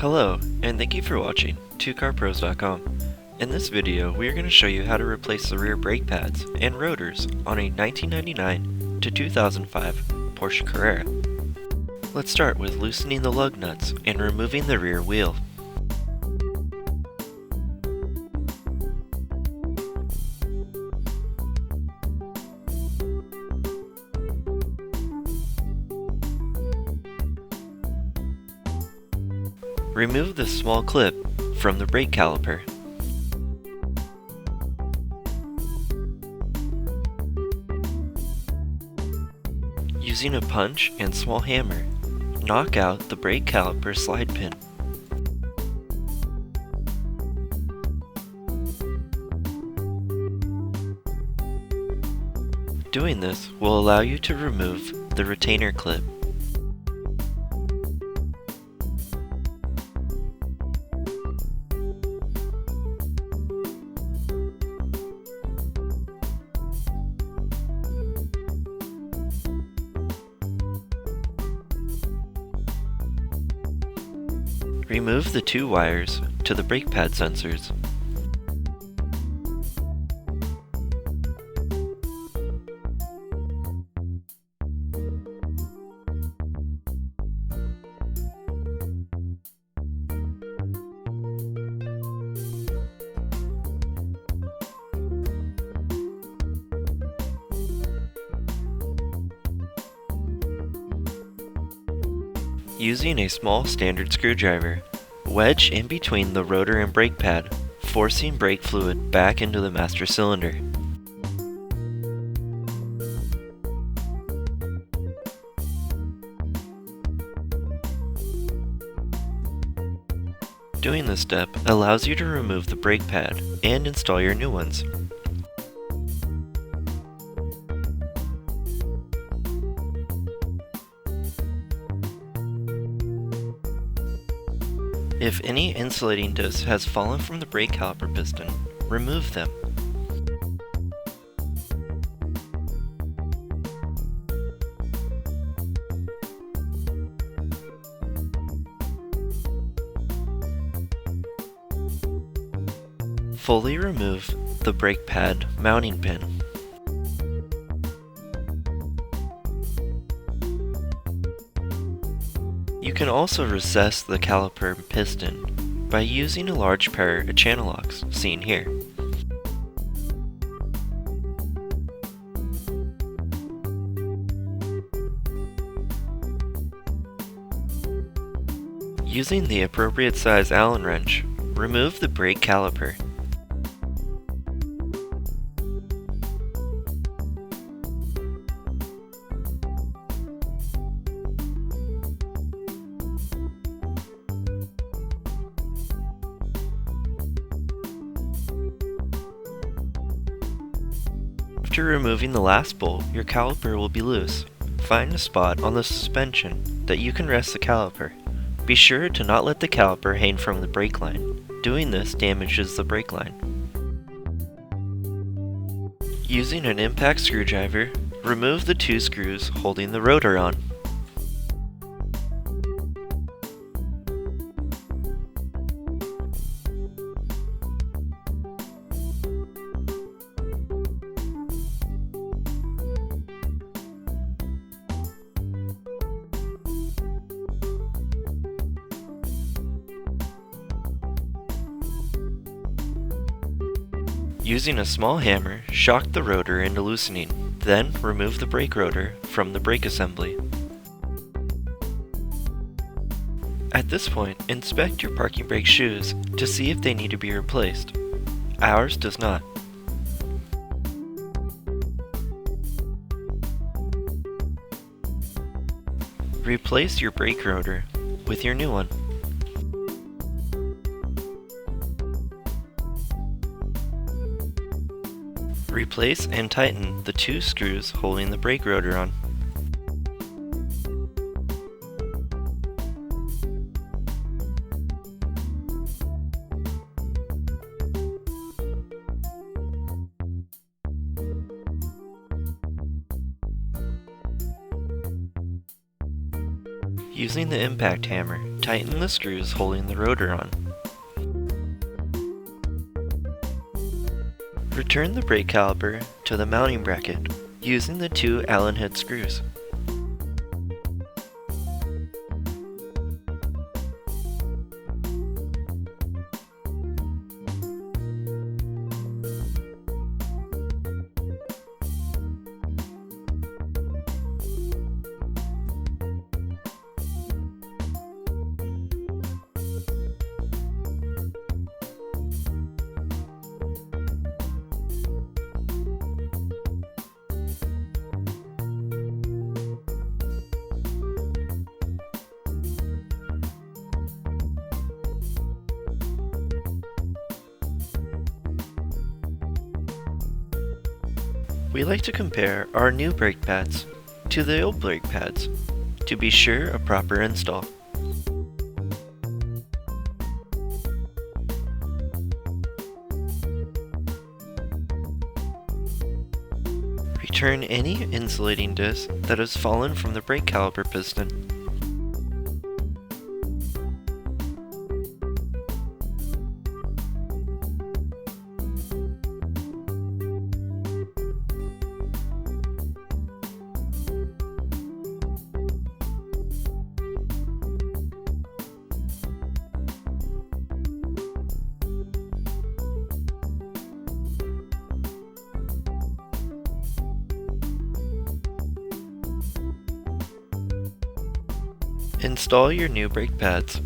Hello, and thank you for watching 2carpros.com. In this video, we are going to show you how to replace the rear brake pads and rotors on a 1999 to 2005 Porsche Carrera. Let's start with loosening the lug nuts and removing the rear wheel. Remove the small clip from the brake caliper. Using a punch and small hammer, knock out the brake caliper slide pin. Doing this will allow you to remove the retainer clip. Remove the two wires to the brake pad sensors. Using a small standard screwdriver, wedge in between the rotor and brake pad, forcing brake fluid back into the master cylinder. Doing this step allows you to remove the brake pad and install your new ones. If any insulating disc has fallen from the brake caliper piston, remove them. Fully remove the brake pad mounting pin. You can also recess the caliper piston by using a large pair of channel locks, seen here. Using the appropriate size Allen wrench, remove the brake caliper. After removing the last bolt, your caliper will be loose. Find a spot on the suspension that you can rest the caliper. Be sure to not let the caliper hang from the brake line. Doing this damages the brake line. Using an impact screwdriver, remove the two screws holding the rotor on. Using a small hammer, shock the rotor into loosening, then remove the brake rotor from the brake assembly. At this point, inspect your parking brake shoes to see if they need to be replaced. Ours does not. Replace your brake rotor with your new one. Replace and tighten the two screws holding the brake rotor on. Using the impact hammer, Tighten the screws holding the rotor on. Return the brake caliper to the mounting bracket using the 2 Allen head screws. We like to compare our new brake pads to the old brake pads to be sure a proper install. Return any insulating disc that has fallen from the brake caliper piston. Install your new brake pads.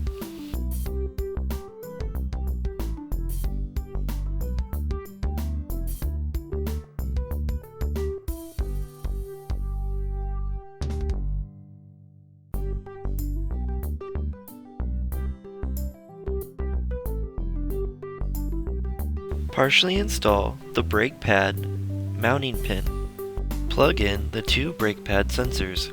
Partially install the brake pad mounting pin. Plug in the 2 brake pad sensors.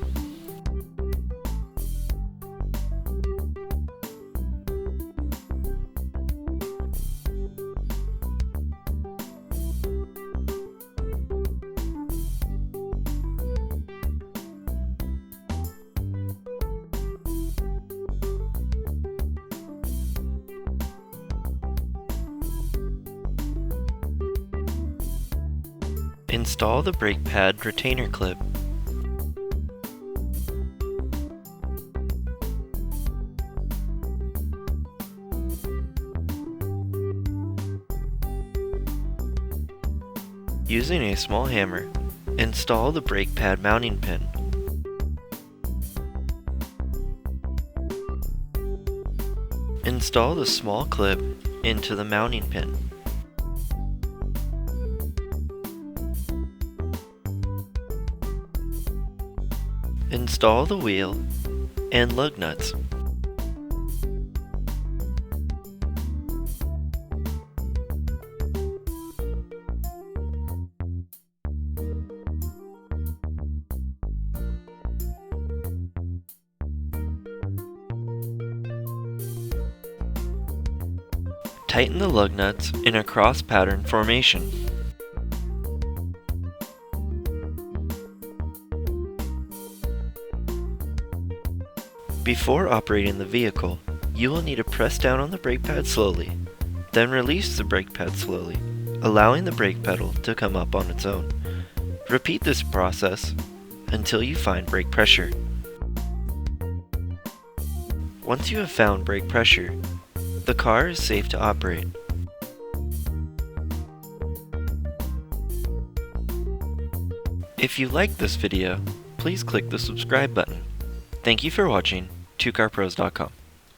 Install the brake pad retainer clip. Using a small hammer, install the brake pad mounting pin. Install the small clip into the mounting pin. Install the wheel and lug nuts. Tighten the lug nuts in a cross pattern formation. Before operating the vehicle, you will need to press down on the brake pad slowly, then release the brake pad slowly, allowing the brake pedal to come up on its own. Repeat this process until you find brake pressure. Once you have found brake pressure, the car is safe to operate. If you liked this video, please click the subscribe button. Thank you for watching 2carpros.com.